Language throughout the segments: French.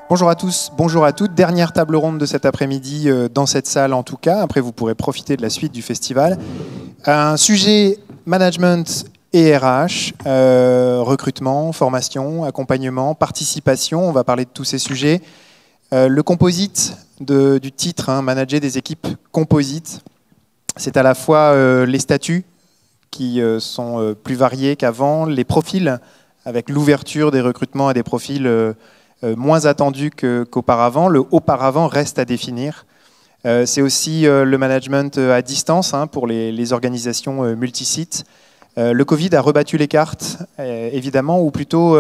Bonjour à tous, bonjour à toutes. Dernière table ronde de cet après-midi dans cette salle en tout cas. Après, vous pourrez profiter de la suite du festival. Un sujet management et RH, recrutement, formation, accompagnement, participation. On va parler de tous ces sujets. Le composite du titre, manager des équipes composites, c'est à la fois les statuts qui sont plus variés qu'avant, les profils avec l'ouverture des recrutements à des profils moins attendus qu'auparavant. Le auparavant reste à définir. C'est aussi le management à distance pour les organisations multisites. Le Covid a rebattu les cartes, évidemment, ou plutôt,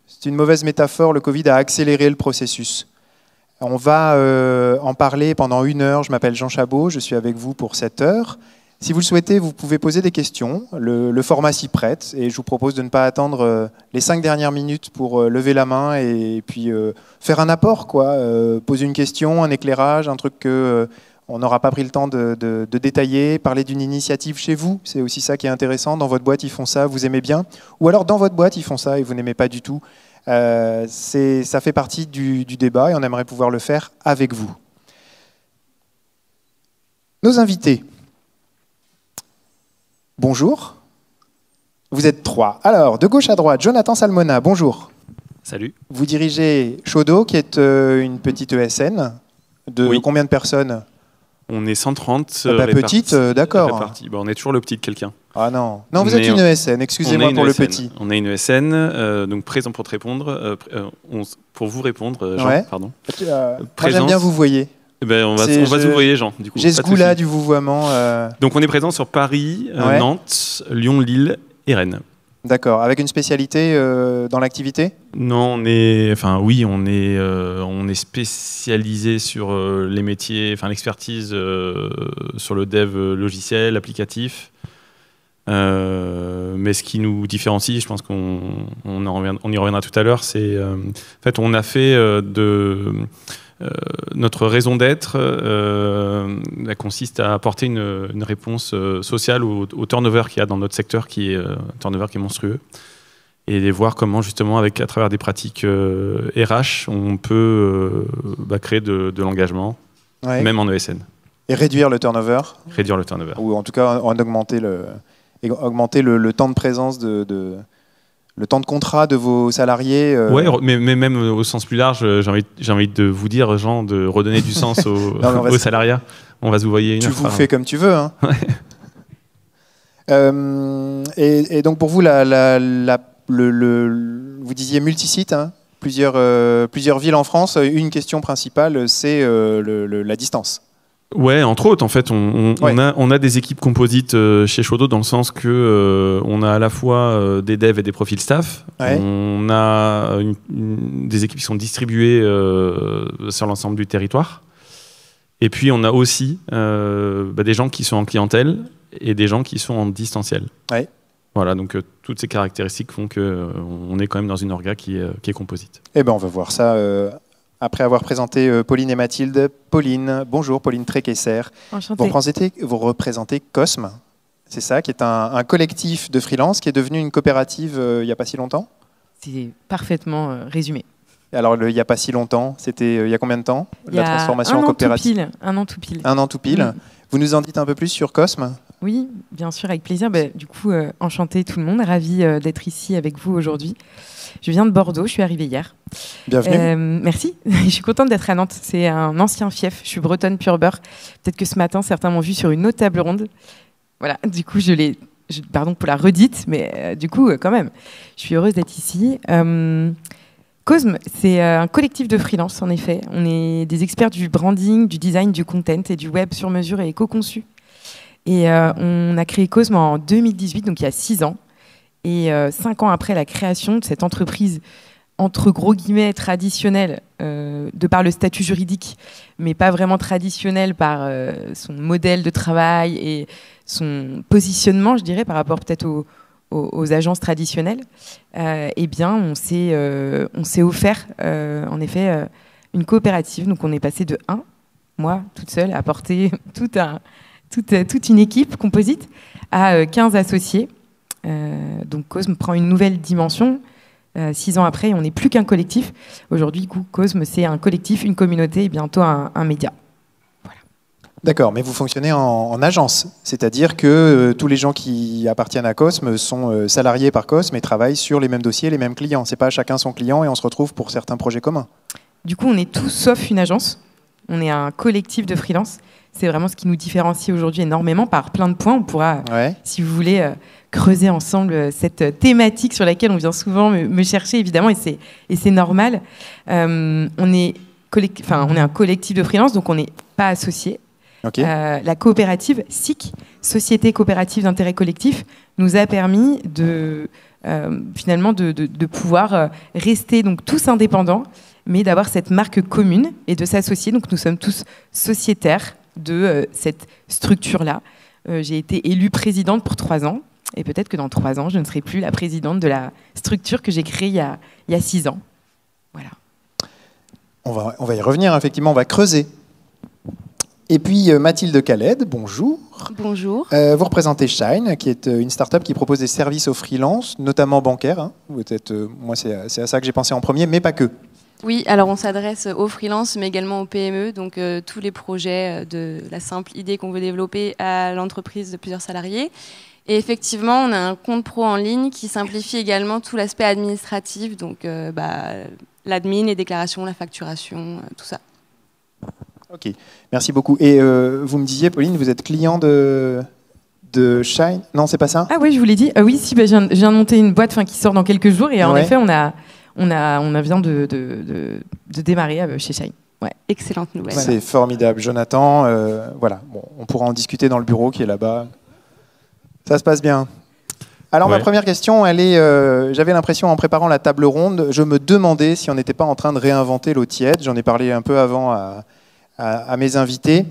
c'est une mauvaise métaphore, le Covid a accéléré le processus. On va en parler pendant 1 heure. Je m'appelle Jean Chabot, je suis avec vous pour 7 heures. Si vous le souhaitez, vous pouvez poser des questions. Le format s'y prête et je vous propose de ne pas attendre les 5 dernières minutes pour lever la main et puis faire un apport, poser une question, un éclairage, un truc qu'on n'aura pas pris le temps de détailler, parler d'une initiative chez vous. C'est aussi ça qui est intéressant. Dans votre boîte, ils font ça, vous aimez bien. Ou alors dans votre boîte, ils font ça et vous n'aimez pas du tout. Ça fait partie du débat et on aimerait pouvoir le faire avec vous. Nos invités. Bonjour. Vous êtes 3. Alors, de gauche à droite, Jonathan Salmona, bonjour. Salut. Vous dirigez Shodo, qui est une petite ESN de combien de personnes? On est 130. Petite, d'accord. On est toujours le petit de quelqu'un. Ah non. Non, vous êtes une ESN, excusez-moi pour le petit. On est une ESN, donc présent pour te répondre. Pour vous répondre, Jean, pardon. Moi, j'aime bien vous voyez. On va se vous voyer, Jean. J'ai ce goût-là du vouvoiement. Donc on est présent sur Paris, Nantes, Lyon, Lille et Rennes. D'accord. Avec une spécialité dans l'activité? Non, on est spécialisé sur les métiers, l'expertise sur le dev logiciel, applicatif. Mais ce qui nous différencie, je pense qu'on y reviendra tout à l'heure, c'est en fait on a fait notre raison d'être consiste à apporter une réponse sociale au turnover qu'il y a dans notre secteur, qui est un turnover qui est monstrueux, et voir comment justement à travers des pratiques RH on peut créer de l'engagement, même en ESN. Et réduire le turnover. Réduire le turnover. Ou en tout cas en augmenter le temps de présence le temps de contrat de vos salariés. Oui, mais même au sens plus large, j'ai envie de vous dire, Jean, de redonner du sens au salariat. On va se vous voyer une heure. Tu vous fais comme tu veux. Et donc pour vous, vous disiez multisite, plusieurs villes en France. Une question principale, c'est la distance. Ouais, entre autres, en fait, on a des équipes composites chez Shodo dans le sens que on a à la fois des devs et des profils staff. Ouais. On a des équipes qui sont distribuées sur l'ensemble du territoire. Et puis, on a aussi des gens qui sont en clientèle et des gens qui sont en distanciel. Ouais. Voilà, donc toutes ces caractéristiques font qu'on est quand même dans une orga qui est composite. Eh ben, on va voir ça. Après avoir présenté Pauline et Mathilde. Pauline, bonjour, Pauline Tréquesser. Enchantée. Vous représentez Cosme, c'est ça, qui est un collectif de freelance qui est devenu une coopérative il n'y a pas si longtemps? C'est parfaitement résumé. Alors, il n'y a pas si longtemps, c'était il y a combien de temps, la transformation en coopérative? Un an tout pile. Un an tout pile. Vous nous en dites un peu plus sur Cosme? Oui, bien sûr, avec plaisir. Du coup, enchanté tout le monde, ravi d'être ici avec vous aujourd'hui. Je viens de Bordeaux, je suis arrivée hier. Bienvenue. Merci, je suis contente d'être à Nantes. C'est un ancien fief, je suis bretonne pure beurre. Peut-être que ce matin, certains m'ont vu sur une autre table ronde. Voilà, du coup, pardon pour la redite, mais du coup, quand même, je suis heureuse d'être ici. Cosme, c'est un collectif de freelance, en effet. On est des experts du branding, du design, du content et du web sur mesure et éco-conçu. Et on a créé Cosme en 2018, donc il y a 6 ans. Et 5 ans après la création de cette entreprise, entre gros guillemets, traditionnelle, de par le statut juridique, mais pas vraiment traditionnelle par son modèle de travail et son positionnement, je dirais, par rapport peut-être aux agences traditionnelles, eh bien, on s'est offert, en effet, une coopérative. Donc, on est passé de moi, toute seule, à porter toute une équipe composite, à 15 associés. Donc Cosme prend une nouvelle dimension, 6 ans après, on n'est plus qu'un collectif. Aujourd'hui, Cosme, c'est un collectif, une communauté et bientôt un média. Voilà. D'accord, mais vous fonctionnez en agence, c'est-à-dire que tous les gens qui appartiennent à Cosme sont salariés par Cosme et travaillent sur les mêmes dossiers, les mêmes clients. C'est pas chacun son client et on se retrouve pour certains projets communs. Du coup, on est tous sauf une agence. On est un collectif de freelance. C'est vraiment ce qui nous différencie aujourd'hui énormément par plein de points. On pourra, si vous voulez, creuser ensemble cette thématique sur laquelle on vient souvent me chercher, évidemment, et c'est normal. On est un collectif de freelance, donc on n'est pas associé. Okay. La coopérative SIC, Société coopérative d'intérêt collectif, nous a permis finalement de pouvoir rester donc tous indépendants, mais d'avoir cette marque commune et de s'associer. Donc nous sommes tous sociétaires de cette structure-là. J'ai été élue présidente pour 3 ans, et peut-être que dans 3 ans, je ne serai plus la présidente de la structure que j'ai créée il y a 6 ans. Voilà. On va y revenir, effectivement, on va creuser. Et puis Mathilde Khaled, bonjour. Bonjour. Vous représentez Shine, qui est une start-up qui propose des services aux freelances, notamment bancaires. Hein. Moi, c'est à ça que j'ai pensé en premier, mais pas que. Oui, alors on s'adresse aux freelances, mais également aux PME, donc tous les projets de la simple idée qu'on veut développer à l'entreprise de plusieurs salariés. Et effectivement, on a un compte pro en ligne qui simplifie également tout l'aspect administratif, donc l'admin, les déclarations, la facturation, tout ça. Ok, merci beaucoup. Et vous me disiez, Pauline, vous êtes client de Shine? Non, c'est pas ça? Ah oui, je vous l'ai dit. Oui, si, je viens de monter une boîte qui sort dans quelques jours, et en effet, on vient de démarrer chez Shine. Ouais. Excellente nouvelle. C'est formidable, Jonathan. Voilà, bon, on pourra en discuter dans le bureau qui est là-bas. Ça se passe bien. Alors ma première question, j'avais l'impression en préparant la table ronde, je me demandais si on n'était pas en train de réinventer l'eau tiède. J'en ai parlé un peu avant à mes invités.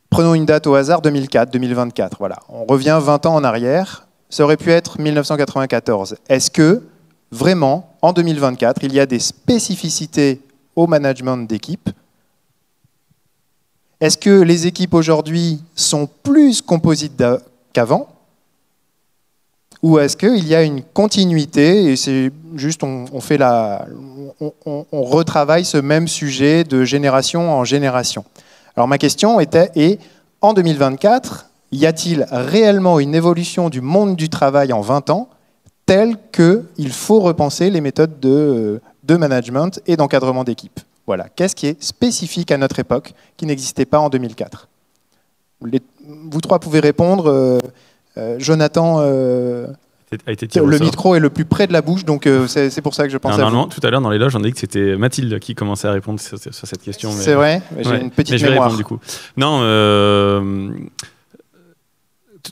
Prenons une date au hasard, 2004, 2024. Voilà, on revient 20 ans en arrière. Ça aurait pu être 1994. Est-ce que vraiment, en 2024, il y a des spécificités au management d'équipe? Est-ce que les équipes aujourd'hui sont plus composites qu'avant? Ou est-ce qu'il y a une continuité et c'est juste on retravaille ce même sujet de génération en génération? Alors ma question est, en 2024, y a-t-il réellement une évolution du monde du travail en 20 ans telle qu'il faut repenser les méthodes de management et d'encadrement d'équipe? Voilà. Qu'est-ce qui est spécifique à notre époque qui n'existait pas en 2004? Vous trois pouvez répondre. Jonathan, le micro est le plus près de la bouche, donc c'est pour ça que je pense à vous. Normalement, tout à l'heure dans les loges, on a dit que c'était Mathilde qui commençait à répondre sur cette question. C'est vrai, j'ai une petite mais je vais mémoire. répondre du coup. Non,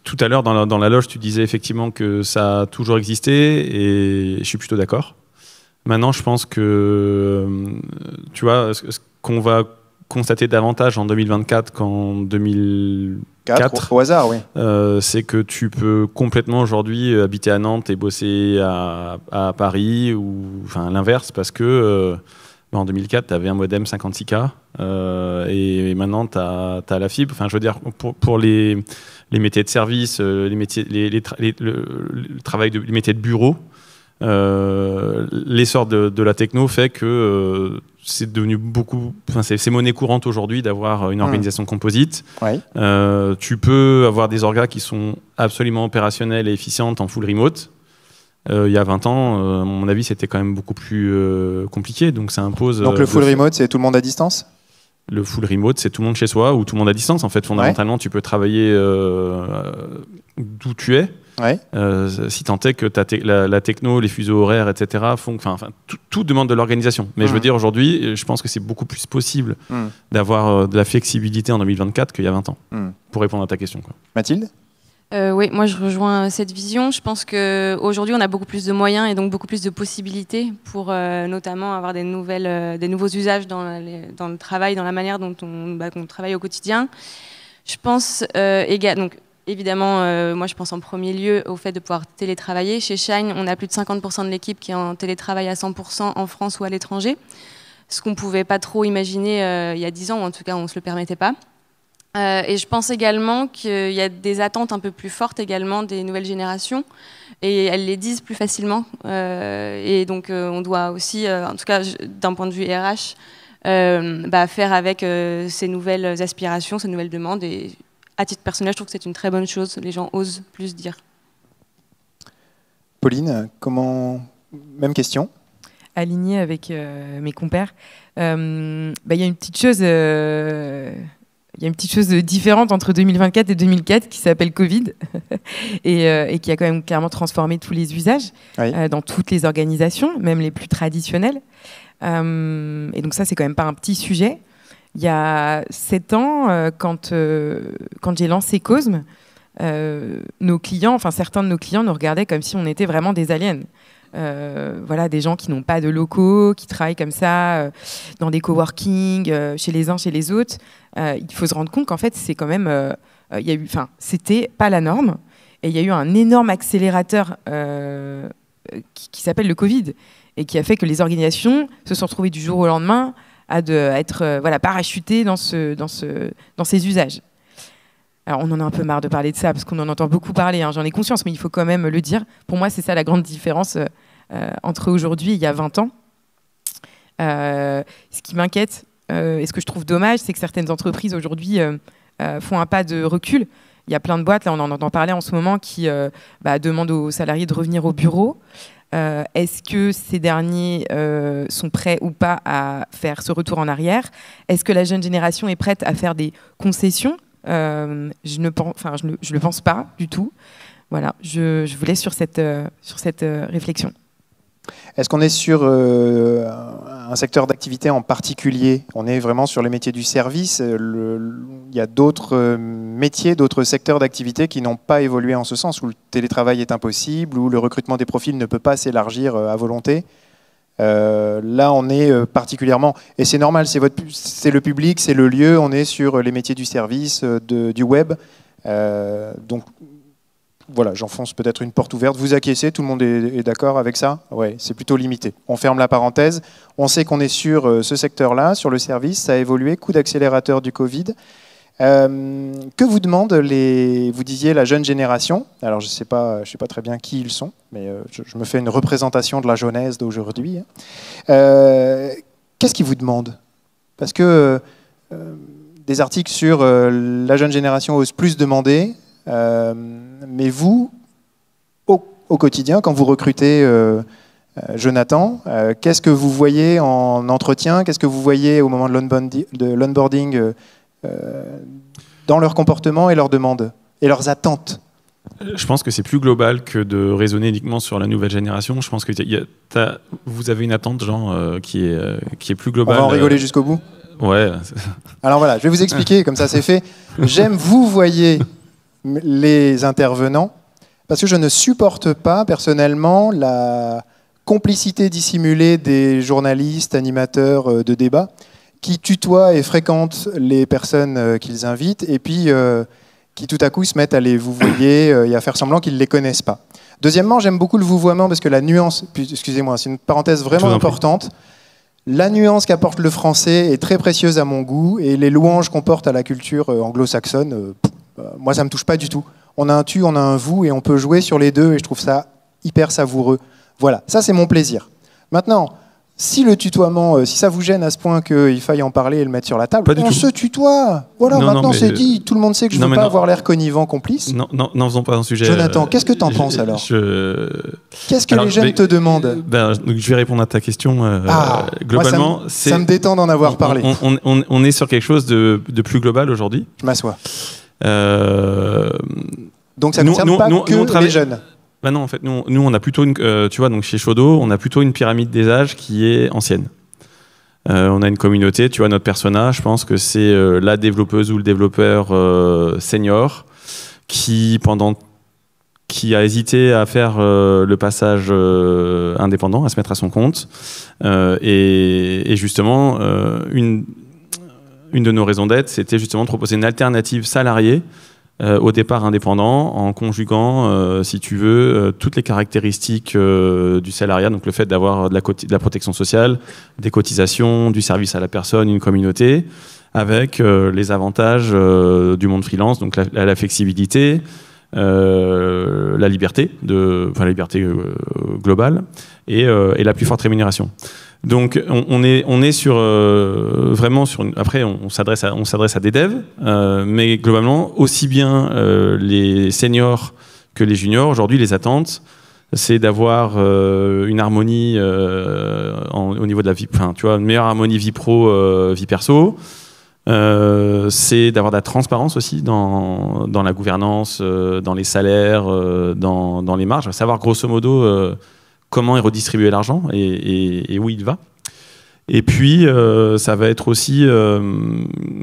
tout à l'heure dans la loge, tu disais effectivement que ça a toujours existé et je suis plutôt d'accord. Maintenant, je pense que tu vois, ce qu'on va constater davantage en 2024 qu'en 2004, au hasard, oui. C'est que tu peux complètement aujourd'hui habiter à Nantes et bosser à Paris ou enfin l'inverse parce que en 2004 tu avais un modem 56K et maintenant tu as la fibre. Enfin, je veux dire pour les métiers de service, les métiers, le travail les métiers de bureau. L'essor de la techno fait que c'est devenu c'est monnaie courante aujourd'hui d'avoir une organisation composite. Ouais. Tu peux avoir des orgas qui sont absolument opérationnelles et efficientes en full remote. Il y a 20 ans, à mon avis, c'était quand même beaucoup plus compliqué. Donc ça impose. Donc le full remote, c'est tout le monde à distance? Le full remote, c'est tout le monde chez soi ou tout le monde à distance. En fait, fondamentalement, tu peux travailler d'où tu es. Ouais. Si tant est que la techno, les fuseaux horaires, etc. Tout demande de l'organisation. Mais je veux dire, aujourd'hui, je pense que c'est beaucoup plus possible d'avoir de la flexibilité en 2024 qu'il y a 20 ans, pour répondre à ta question. Quoi. Mathilde? Oui, moi je rejoins cette vision. Je pense qu'aujourd'hui, on a beaucoup plus de moyens et donc beaucoup plus de possibilités pour notamment avoir des nouveaux usages dans le travail, dans la manière dont on travaille au quotidien. Je pense donc, évidemment, moi je pense en premier lieu au fait de pouvoir télétravailler. Chez Shine, on a plus de 50% de l'équipe qui est en télétravail à 100% en France ou à l'étranger, ce qu'on ne pouvait pas trop imaginer il y a 10 ans, ou en tout cas on ne se le permettait pas. Et je pense également qu'il y a des attentes un peu plus fortes également des nouvelles générations. Et elles les disent plus facilement. Et donc, on doit aussi, en tout cas d'un point de vue RH, faire avec ces nouvelles aspirations, ces nouvelles demandes. Et à titre personnel, je trouve que c'est une très bonne chose. Les gens osent plus dire. Pauline, même question. Alignée avec mes compères, y a une petite chose. Il y a une petite chose différente entre 2024 et 2004 qui s'appelle Covid et qui a quand même clairement transformé tous les usages dans toutes les organisations, même les plus traditionnelles. Et donc ça, c'est quand même pas un petit sujet. Il y a 7 ans, quand j'ai lancé Cosme, nos clients, enfin certains de nos clients nous regardaient comme si on était vraiment des aliens. Voilà, des gens qui n'ont pas de locaux, qui travaillent comme ça dans des coworking, chez les uns, chez les autres. Il faut se rendre compte qu'en fait, c'est quand même, c'était pas la norme, et il y a eu un énorme accélérateur qui s'appelle le Covid, et qui a fait que les organisations se sont retrouvées du jour au lendemain à être parachutées dans ces usages. Alors, on en a un peu marre de parler de ça, parce qu'on en entend beaucoup parler, hein, j'en ai conscience, mais il faut quand même le dire. Pour moi, c'est ça la grande différence entre aujourd'hui et il y a 20 ans. Ce qui m'inquiète et ce que je trouve dommage, c'est que certaines entreprises aujourd'hui font un pas de recul. Il y a plein de boîtes, là on en entend parler en ce moment, qui demandent aux salariés de revenir au bureau. Est-ce que ces derniers sont prêts ou pas à faire ce retour en arrière? Est-ce que la jeune génération est prête à faire des concessions? Je le pense pas du tout. Voilà, je vous laisse sur cette réflexion. Est-ce qu'on est sur un secteur d'activité en particulier? On est vraiment sur les métiers du service. Il y a d'autres métiers, d'autres secteurs d'activité qui n'ont pas évolué en ce sens, où le télétravail est impossible, où le recrutement des profils ne peut pas s'élargir à volonté. Là, on est particulièrement, et c'est normal, c'est le public, c'est le lieu, on est sur les métiers du service, du web. Donc, voilà, j'enfonce peut-être une porte ouverte. Vous acquiescez, tout le monde est d'accord avec ça? Oui, c'est plutôt limité. On ferme la parenthèse. On sait qu'on est sur ce secteur-là, sur le service. Ça a évolué, coup d'accélérateur du Covid. Que vous demandent vous disiez la jeune génération? Alors, je sais pas très bien qui ils sont, mais je me fais une représentation de la jeunesse d'aujourd'hui. Qu'est-ce qu'ils vous demandent? Parce que des articles sur la jeune génération ose plus demander. Mais vous, au quotidien, quand vous recrutez Jonathan, qu'est-ce que vous voyez en entretien? Qu'est-ce que vous voyez au moment de l'onboarding dans leur comportement et leurs demandes et leurs attentes? Je pense que c'est plus global que de raisonner uniquement sur la nouvelle génération. Je pense que vous avez une attente qui est plus globale. On va en rigoler jusqu'au bout? Ouais. Alors voilà, je vais vous expliquer, comme ça c'est fait. J'aime vous voyez les intervenants, parce que je ne supporte pas personnellement la complicité dissimulée des journalistes, animateurs de débat, qui tutoient et fréquentent les personnes qu'ils invitent, et puis qui tout à coup se mettent à les vouvoyer et à faire semblant qu'ils ne les connaissent pas. Deuxièmement, j'aime beaucoup le vouvoiement, parce que la nuance, excusez-moi, c'est une parenthèse vraiment importante, la nuance qu'apporte le français est très précieuse à mon goût, et les louanges qu'on porte à la culture anglo-saxonne, moi, ça ne me touche pas du tout. On a un tu, on a un vous, et on peut jouer sur les deux, et je trouve ça hyper savoureux. Voilà, ça c'est mon plaisir. Maintenant, si le tutoiement, si ça vous gêne à ce point qu'il faille en parler et le mettre sur la table, on se tutoie. Voilà, maintenant c'est dit, tout le monde sait que je ne veux pas avoir l'air connivant, complice. Non, faisons pas un sujet. Jonathan, qu'est-ce que tu en penses alors? Qu'est-ce que les jeunes te demandent? Donc, je vais répondre à ta question. Globalement, moi, ça me détend d'en avoir parlé. On est sur quelque chose de plus global aujourd'hui. Je m'assois. Donc ça ne concerne pas que les jeunes. Bah non, en fait, nous on a plutôt tu vois, donc chez Shodo, on a plutôt une pyramide des âges qui est ancienne. On a une communauté, tu vois, notre persona, je pense que c'est la développeuse ou le développeur senior qui a hésité à faire le passage indépendant, à se mettre à son compte. Et justement, une de nos raisons d'être, c'était justement de proposer une alternative salariée au départ indépendant, en conjuguant, si tu veux, toutes les caractéristiques du salariat, donc le fait d'avoir de la protection sociale, des cotisations, du service à la personne, une communauté, avec les avantages du monde freelance, donc la flexibilité, la liberté, la liberté globale et la plus forte rémunération. Donc on est sur vraiment sur après on s'adresse à des devs, mais globalement aussi bien les seniors que les juniors. Aujourd'hui, les attentes, c'est d'avoir une harmonie au niveau de la vie, enfin tu vois, une meilleure harmonie vie pro vie perso. C'est d'avoir de la transparence aussi dans la gouvernance, dans les salaires, dans les marges, savoir grosso modo comment est redistribué l'argent et où il va. Et puis, ça va être aussi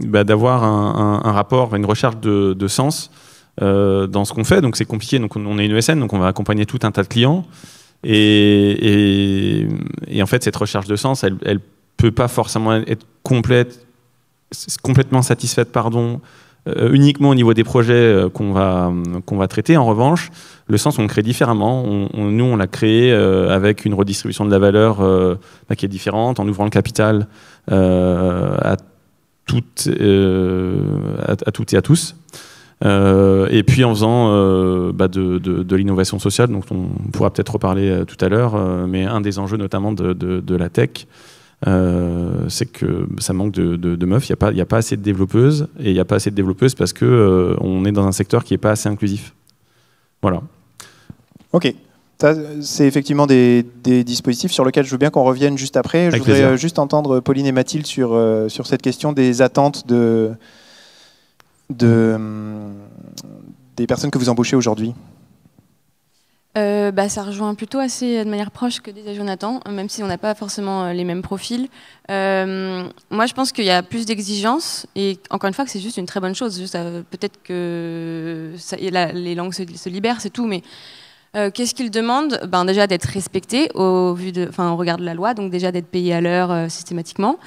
d'avoir un rapport, une recherche de sens dans ce qu'on fait. Donc c'est compliqué, donc on est une ESN, donc on va accompagner tout un tas de clients. Et en fait, cette recherche de sens, elle peut pas forcément être complètement satisfaite, uniquement au niveau des projets qu'on va traiter. En revanche, le sens, on le crée différemment. Nous, on l'a créé avec une redistribution de la valeur qui est différente, en ouvrant le capital à toutes et à tous. Et puis en faisant de l'innovation sociale, dont on pourra peut-être reparler tout à l'heure, mais un des enjeux notamment de la tech, c'est que ça manque de meufs. Il n'y a pas assez de développeuses, et il n'y a pas assez de développeuses parce que on est dans un secteur qui n'est pas assez inclusif. Voilà. Ok. C'est effectivement des dispositifs sur lesquels je veux bien qu'on revienne juste après. Je voudrais juste entendre Pauline et Mathilde sur cette question des attentes des personnes que vous embauchez aujourd'hui. Ça rejoint plutôt assez de manière proche que disait Jonathan, même si on n'a pas forcément les mêmes profils. Moi, je pense qu'il y a plus d'exigences, et encore une fois, que c'est juste une très bonne chose. Peut-être que les langues se libèrent, c'est tout, mais qu'est-ce qu'ils demandent ? Déjà d'être respectés au regard de la loi, donc déjà d'être payés à l'heure systématiquement.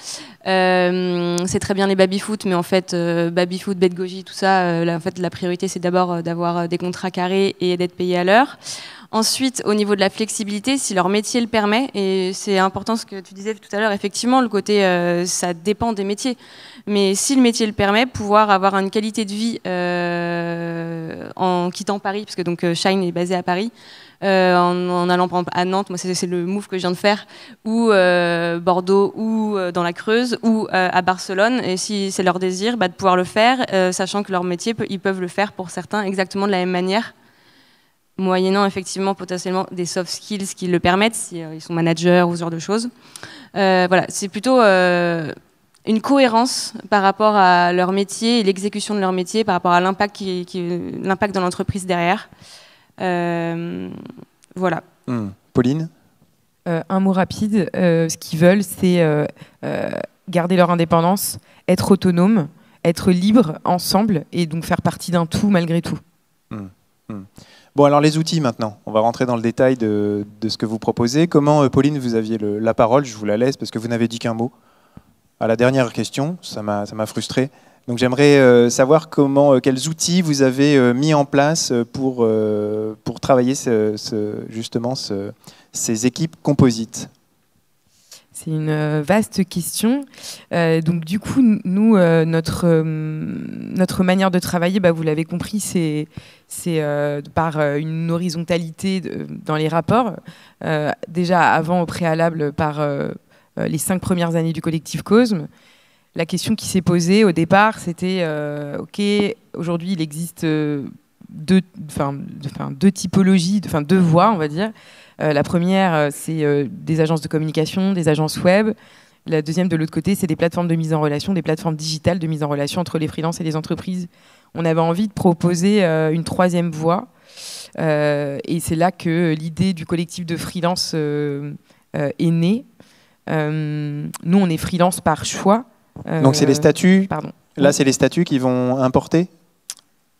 C'est très bien les baby-foot, mais en fait, baby-foot, bête-goji, tout ça, en fait, la priorité, c'est d'abord d'avoir des contrats carrés et d'être payés à l'heure. Ensuite, au niveau de la flexibilité, si leur métier le permet, et c'est important ce que tu disais tout à l'heure, effectivement, le côté, ça dépend des métiers. Mais si le métier le permet, pouvoir avoir une qualité de vie en quittant Paris, parce que donc Shine est basé à Paris, en allant à Nantes, moi c'est le move que je viens de faire, ou Bordeaux, ou dans la Creuse, ou à Barcelone, et si c'est leur désir, de pouvoir le faire, sachant que leur métier, ils peuvent le faire pour certains exactement de la même manière, moyennant effectivement potentiellement des soft skills qui le permettent, si ils sont managers ou ce genre de choses. Voilà, c'est plutôt une cohérence par rapport à leur métier et l'exécution de leur métier, par rapport à l'impact l'impact dans l'entreprise derrière. Voilà. Pauline ? Un mot rapide. Ce qu'ils veulent, c'est garder leur indépendance, être autonome, être libre ensemble et donc faire partie d'un tout malgré tout. Bon, alors les outils maintenant. On va rentrer dans le détail de ce que vous proposez. Comment, Pauline, vous aviez la parole, je vous la laisse parce que vous n'avez dit qu'un mot. À la dernière question, ça m'a frustré. Donc j'aimerais savoir quels outils vous avez mis en place pour travailler justement ces équipes composites. C'est une vaste question. Donc du coup, nous, notre manière de travailler, vous l'avez compris, c'est par une horizontalité dans les rapports. Déjà avant, au préalable, par les 5 premières années du collectif Cosme. La question qui s'est posée au départ, c'était OK, aujourd'hui, il existe deux typologies, deux voies, on va dire. La première, c'est des agences de communication, des agences web. La deuxième, de l'autre côté, c'est des plateformes de mise en relation, des plateformes digitales de mise en relation entre les freelances et les entreprises. On avait envie de proposer une troisième voie. Et c'est là que l'idée du collectif de freelance est née. Nous, on est freelance par choix. Donc c'est les statuts. Pardon. Là, c'est les statuts qui vont importer.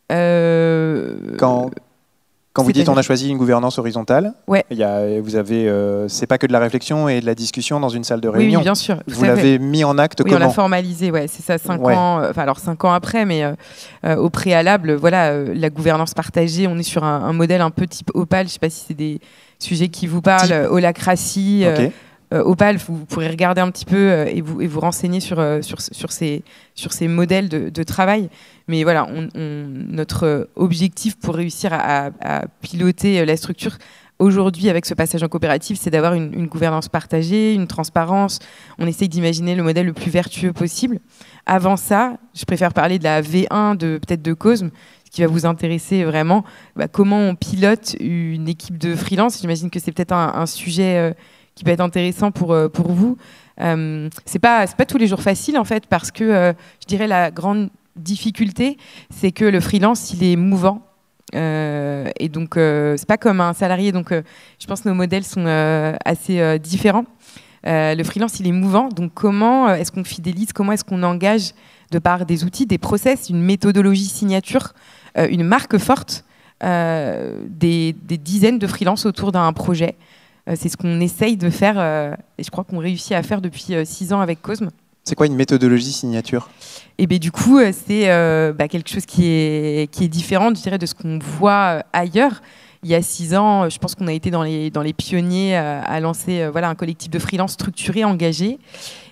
Quand vous dites on a choisi une gouvernance horizontale, ouais. C'est pas que de la réflexion et de la discussion dans une salle de réunion. Oui, bien sûr. Vous l'avez mis en acte comment ? On l'a formalisé, c'est ça, 5 ans. Alors 5 ans après, mais au préalable, la gouvernance partagée, on est sur un modèle un peu type Opal. Je sais pas si c'est des sujets qui vous parlent, holacratie. Okay. Opal, vous pourrez regarder un petit peu et vous renseigner sur ces modèles de travail. Mais voilà, notre objectif pour réussir à piloter la structure aujourd'hui avec ce passage en coopérative, c'est d'avoir une gouvernance partagée, une transparence. On essaye d'imaginer le modèle le plus vertueux possible. Avant ça, je préfère parler de la V1 peut-être de Cosme, ce qui va vous intéresser vraiment. Comment on pilote une équipe de freelance. J'imagine que c'est peut-être un sujet qui peut être intéressant pour vous. C'est pas tous les jours facile en fait, parce que je dirais la grande difficulté, c'est que le freelance, il est mouvant. Et donc, c'est pas comme un salarié. Donc, je pense que nos modèles sont assez différents. Le freelance, il est mouvant. Donc, comment est-ce qu'on fidélise? Comment est-ce qu'on engage de par des outils, des process, une méthodologie signature, une marque forte, des dizaines de freelances autour d'un projet? C'est ce qu'on essaye de faire et je crois qu'on réussit à faire depuis 6 ans avec Cosme. C'est quoi une méthodologie signature? Et bien du coup, c'est quelque chose qui est différent, je dirais, de ce qu'on voit ailleurs. Il y a 6 ans, je pense qu'on a été dans les pionniers à lancer un collectif de freelance structuré, engagé.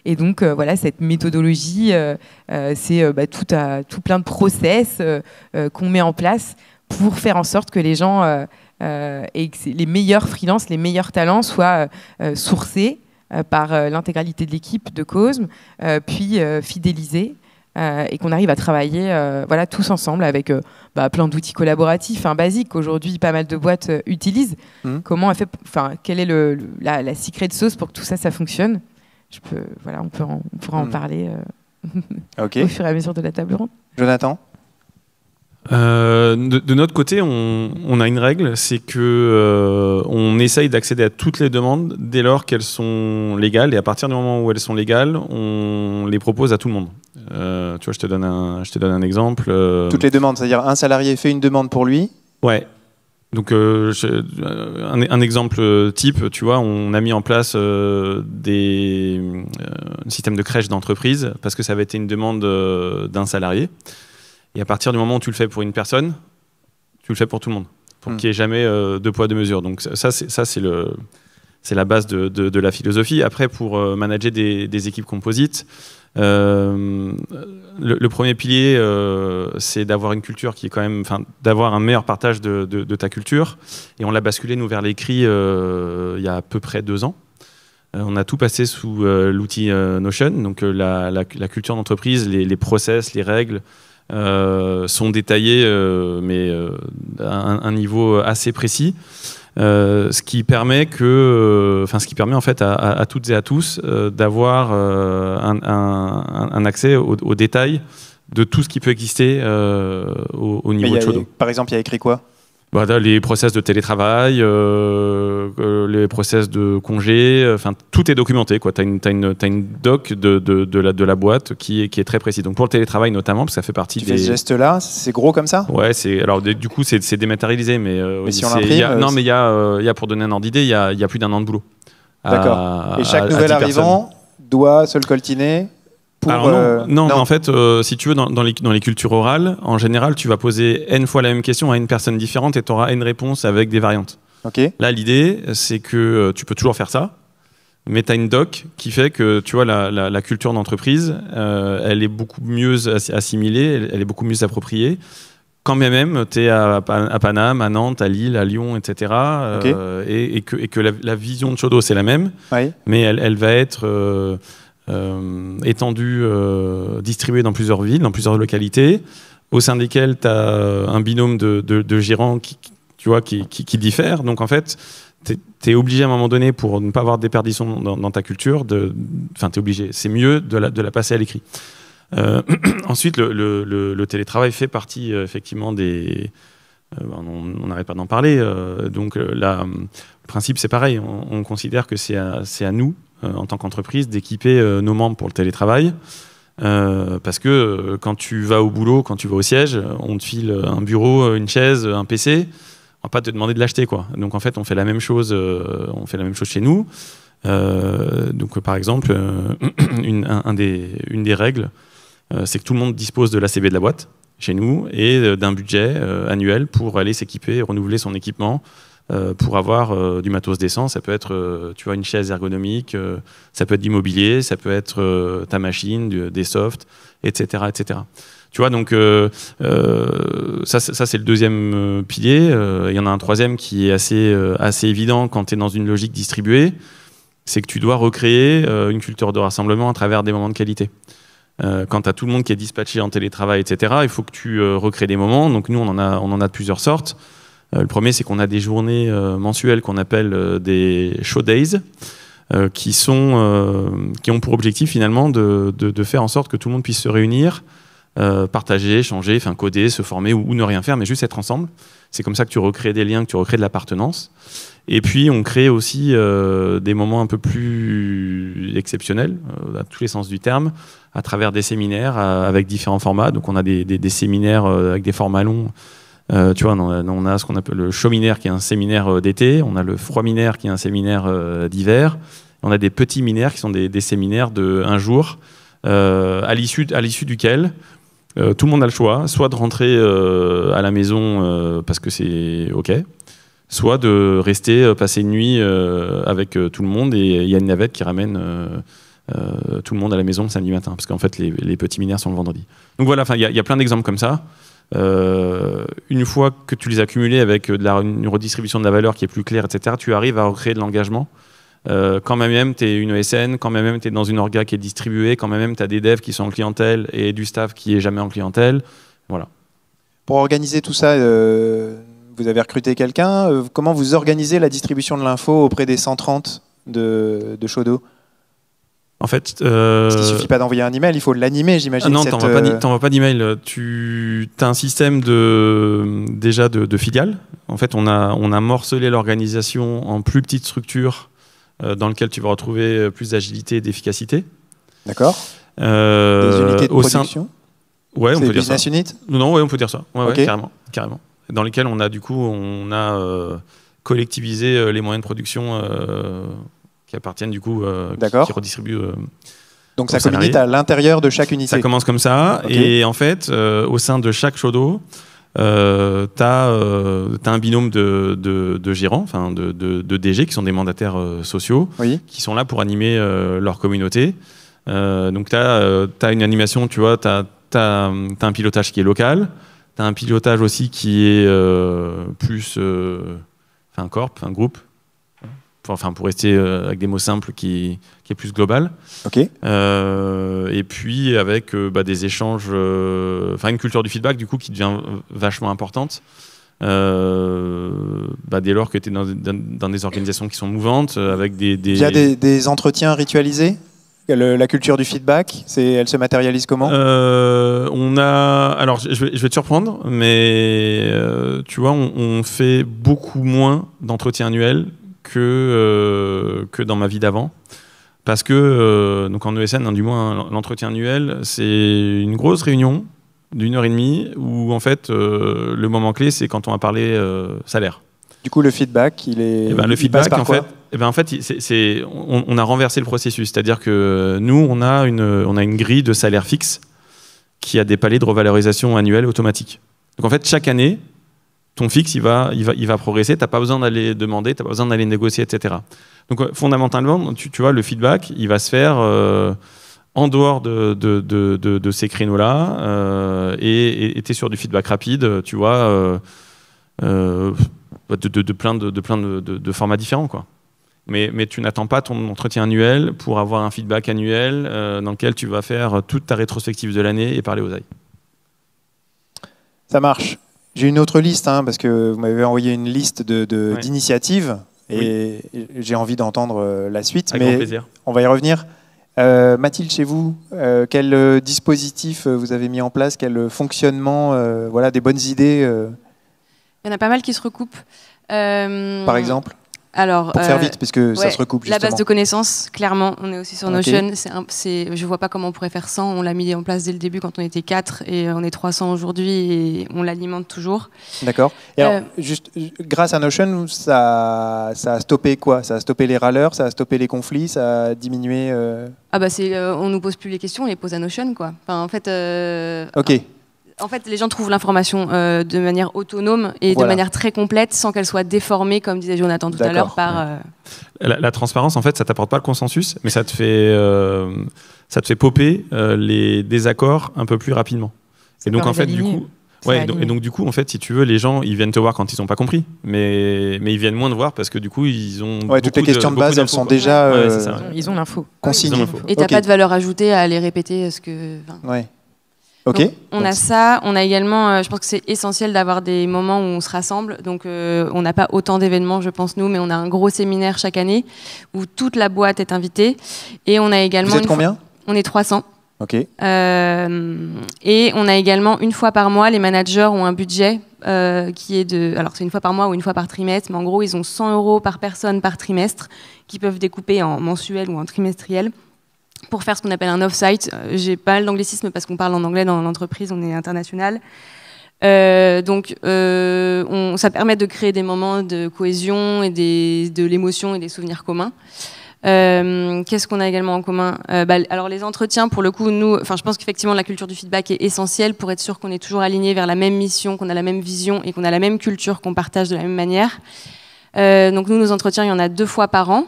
Et donc, cette méthodologie, c'est tout plein de process qu'on met en place pour faire en sorte que les gens et que les meilleurs freelances, les meilleurs talents soient sourcés par l'intégralité de l'équipe de Cosme, puis fidélisés. Et qu'on arrive à travailler tous ensemble avec plein d'outils collaboratifs basiques qu'aujourd'hui pas mal de boîtes utilisent. Comment on fait, quelle est la secret sauce pour que tout ça fonctionne? On pourra en parler au fur et à mesure de la table ronde. Jonathan? De notre côté, on a une règle, c'est que on essaye d'accéder à toutes les demandes dès lors qu'elles sont légales, et à partir du moment où elles sont légales, on les propose à tout le monde. Tu vois, je te donne un exemple. Toutes les demandes, c'est-à-dire un salarié fait une demande pour lui. Ouais. Donc un exemple type, tu vois, on a mis en place un système de crèche d'entreprise parce que ça avait été une demande d'un salarié. Et à partir du moment où tu le fais pour une personne, tu le fais pour tout le monde, pour qu'il n'y ait jamais deux poids, deux mesures. Donc ça, c'est la base de la philosophie. Après, pour manager des équipes composites, le premier pilier, c'est d'avoir une culture qui est quand même, d'avoir un meilleur partage de ta culture. Et on l'a basculé, nous, vers l'écrit il y a à peu près 2 ans. On a tout passé sous l'outil Notion. Donc la culture d'entreprise, les process, les règles, sont détaillés, mais à un niveau assez précis, ce qui permet en fait à toutes et à tous d'avoir un accès aux détails de tout ce qui peut exister au niveau de Shodo. Par exemple, il y a écrit quoi? Les process de télétravail, les process de congé, tout est documenté. Tu as une doc de la boîte qui est très précise. Donc pour le télétravail notamment, parce que ça fait partie Tu fais ce geste-là, c'est gros comme ça? Ouais, alors du coup c'est dématérialisé, mais si on l'imprime, non, mais il y a, pour donner un ordre d'idée, il y a plus d'1 an de boulot. D'accord. Et chaque nouvel arrivant doit se le coltiner? Non, mais en fait, si tu veux, dans les cultures orales, en général, tu vas poser N fois la même question à une personne différente et tu auras N réponses avec des variantes. Okay. Là, l'idée, c'est que tu peux toujours faire ça, mais tu as une doc qui fait que, tu vois, la culture d'entreprise, elle est beaucoup mieux assimilée, elle est beaucoup mieux appropriée. Quand même, tu es à Paname, à Nantes, à Lille, à Lyon, etc. Okay. Et que la vision de Shodo, c'est la même, oui. Mais elle va être... étendue, distribuée dans plusieurs villes, dans plusieurs localités, au sein desquelles tu as un binôme de gérants qui diffèrent. Donc en fait, tu es obligé à un moment donné, pour ne pas avoir de déperdition dans ta culture, t'es obligé, c'est mieux de la passer à l'écrit. Ensuite, le télétravail fait partie effectivement des... on n'arrête pas d'en parler. Donc le principe, c'est pareil. On considère que c'est à nous, en tant qu'entreprise, d'équiper nos membres pour le télétravail. Parce que quand tu vas au boulot, quand tu vas au siège, on te file un bureau, une chaise, un PC. On va pas te demander de l'acheter, quoi. Donc en fait, on fait la même chose chez nous. Donc par exemple, une des règles, c'est que tout le monde dispose de l'ACV de la boîte chez nous et d'un budget annuel pour aller s'équiper et renouveler son équipement pour avoir du matos décent. Ça peut être tu vois, une chaise ergonomique, ça peut être du mobilier, ça peut être ta machine, des softs, etc. etc. Tu vois, donc ça c'est le deuxième pilier. Il y en a un troisième qui est assez évident quand tu es dans une logique distribuée, c'est que tu dois recréer une culture de rassemblement à travers des moments de qualité. Quand tu as tout le monde qui est dispatché en télétravail, etc., il faut que tu recrées des moments. Donc nous, on en a de plusieurs sortes. Le premier, c'est qu'on a des journées mensuelles qu'on appelle des show days, qui ont pour objectif finalement de faire en sorte que tout le monde puisse se réunir, partager, échanger, coder, se former ou ne rien faire, mais juste être ensemble. C'est comme ça que tu recrées des liens, que tu recrées de l'appartenance. Et puis, on crée aussi des moments un peu plus exceptionnels, à tous les sens du terme, à travers des séminaires avec différents formats. Donc, on a des séminaires avec des formats longs. Tu vois, on a ce qu'on appelle le Showminaire, qui est un séminaire d'été. On a le Froidminaire, qui est un séminaire d'hiver. On a des petits minaires, qui sont des séminaires de 1 jour, à l'issue duquel tout le monde a le choix, soit de rentrer à la maison parce que c'est OK, soit de rester passer une nuit avec tout le monde, et il y a une navette qui ramène tout le monde à la maison le samedi matin, parce qu'en fait les petits minaires sont le vendredi. Donc voilà, il y a plein d'exemples comme ça. Une fois que tu les as cumulés avec une redistribution de la valeur qui est plus claire, etc., tu arrives à recréer de l'engagement. Quand même tu es une ESN, quand même tu es dans une orga qui est distribuée, quand même tu as des devs qui sont en clientèle et du staff qui est jamais en clientèle. Voilà. Pour organiser tout ça, vous avez recruté quelqu'un. Comment vous organisez la distribution de l'info auprès des 130 de Shodo ? En fait, parce qu'il ne suffit pas d'envoyer un email, il faut l'animer, j'imagine. Non, t'envoies pas d'email. Tu as un système déjà de filiales. En fait, on a morcelé l'organisation en plus petites structures dans lesquelles tu vas retrouver plus d'agilité et d'efficacité. D'accord. Des unités de production. Ouais, on peut dire ça. Business unit. Non, ouais, on peut dire ça. Ouais, okay. Carrément. Dans lesquelles on a collectivisé les moyens de production qui appartiennent du coup, qui redistribuent. Donc ça communique à l'intérieur de chaque unité. Ça commence comme ça, okay. Et en fait, au sein de chaque Shodo, t'as un binôme de gérants, de DG, qui sont des mandataires sociaux, oui, qui sont là pour animer leur communauté. Donc t'as une animation, tu vois, t'as un pilotage qui est local, t'as un pilotage aussi qui est plus un groupe. Pour rester avec des mots simples, qui est plus global. Okay. Et puis avec des échanges, une culture du feedback du coup qui devient vachement importante. Dès lors que tu es dans des organisations qui sont mouvantes, avec Il y a des entretiens ritualisés. La culture du feedback, elle se matérialise comment ? Alors, je vais te surprendre, mais tu vois, on fait beaucoup moins d'entretiens annuels que dans ma vie d'avant, parce que donc en ESN, du moins l'entretien annuel, c'est une grosse réunion d'1h30 où en fait le moment clé, c'est quand on va parler salaire. Du coup, le feedback, le feedback, on a renversé le processus, c'est-à-dire que nous, on a une grille de salaire fixe qui a des paliers de revalorisation annuelle automatiques. Donc en fait, chaque année, ton fixe, il va progresser, tu n'as pas besoin d'aller demander, tu n'as pas besoin d'aller négocier, etc. Donc fondamentalement, tu vois, le feedback, il va se faire en dehors de ces créneaux-là, et tu es sur du feedback rapide, tu vois, de plein de formats différents, quoi. Mais tu n'attends pas ton entretien annuel pour avoir un feedback annuel dans lequel tu vas faire toute ta rétrospective de l'année et parler aux ailes. Ça marche. J'ai une autre liste, parce que vous m'avez envoyé une liste d'initiatives, et j'ai envie d'entendre la suite. Avec grand plaisir. On va y revenir. Mathilde, chez vous, quel dispositif vous avez mis en place, quel fonctionnement, des bonnes idées Il y en a pas mal qui se recoupent. Par exemple ? Alors, pour faire vite, puisque ça se recoupe justement. La base de connaissances, clairement, on est aussi sur Notion. Okay. Je ne vois pas comment on pourrait faire 100. On l'a mis en place dès le début quand on était 4 et on est 300 aujourd'hui et on l'alimente toujours. D'accord. Et alors, juste, grâce à Notion, ça a stoppé quoi ? Ça a stoppé les râleurs, ça a stoppé les conflits, ça a diminué on ne nous pose plus les questions, on les pose à Notion, quoi. Enfin, en fait, ok. En fait, les gens trouvent l'information de manière autonome et de manière très complète, sans qu'elle soit déformée, comme disait Jonathan tout à l'heure, par... La transparence, en fait, ça t'apporte pas le consensus, mais ça te fait popper les désaccords un peu plus rapidement. Et donc, en fait, du coup... Ouais, et donc du coup, en fait, si tu veux, les gens, ils viennent te voir quand ils n'ont pas compris, mais ils viennent moins te voir parce que du coup, ils ont toutes les questions de base, elles sont déjà ils ont l'info. Consignées. Et t'as pas de valeur ajoutée à les répéter, ce que. Ouais. Ok. Donc, on a ça. On a également, je pense que c'est essentiel d'avoir des moments où on se rassemble. Donc, on n'a pas autant d'événements, je pense nous, mais on a un gros séminaire chaque année où toute la boîte est invitée. Et on a également. Vous êtes combien ? On est 300. Ok. Et on a également une fois par mois, les managers ont un budget qui est de... Alors c'est une fois par mois ou une fois par trimestre, mais en gros ils ont 100 € par personne par trimestre qu'ils peuvent découper en mensuel ou en trimestriel pour faire ce qu'on appelle un off-site. J'ai pas mal d'anglicisme parce qu'on parle en anglais dans l'entreprise, on est international. Donc ça permet de créer des moments de cohésion et de l'émotion et des souvenirs communs. Qu'est-ce qu'on a également en commun ? Alors les entretiens, pour le coup, je pense qu'effectivement la culture du feedback est essentielle pour être sûr qu'on est toujours aligné vers la même mission, qu'on a la même vision et qu'on a la même culture, qu'on partage de la même manière. Donc nous, nos entretiens, il y en a 2 fois par an.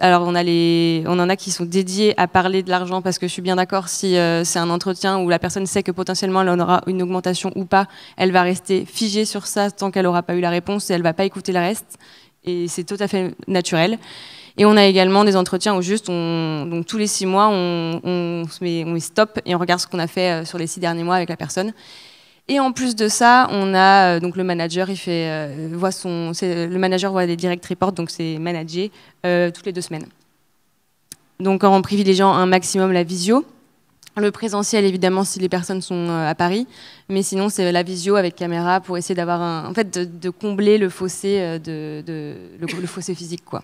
Alors on en a qui sont dédiés à parler de l'argent parce que je suis bien d'accord, si c'est un entretien où la personne sait que potentiellement elle en aura une augmentation ou pas, elle va rester figée sur ça tant qu'elle n'aura pas eu la réponse et elle va pas écouter le reste. Et c'est tout à fait naturel. Et on a également des entretiens où juste, donc tous les 6 mois, on met stop et on regarde ce qu'on a fait sur les 6 derniers mois avec la personne. Et en plus de ça, on a donc le manager, le manager voit des direct reports, donc c'est managé toutes les 2 semaines. Donc en privilégiant un maximum la visio. Le présentiel, évidemment, si les personnes sont à Paris, mais sinon c'est la visio avec caméra pour essayer d'avoir de combler le fossé, le fossé physique, quoi.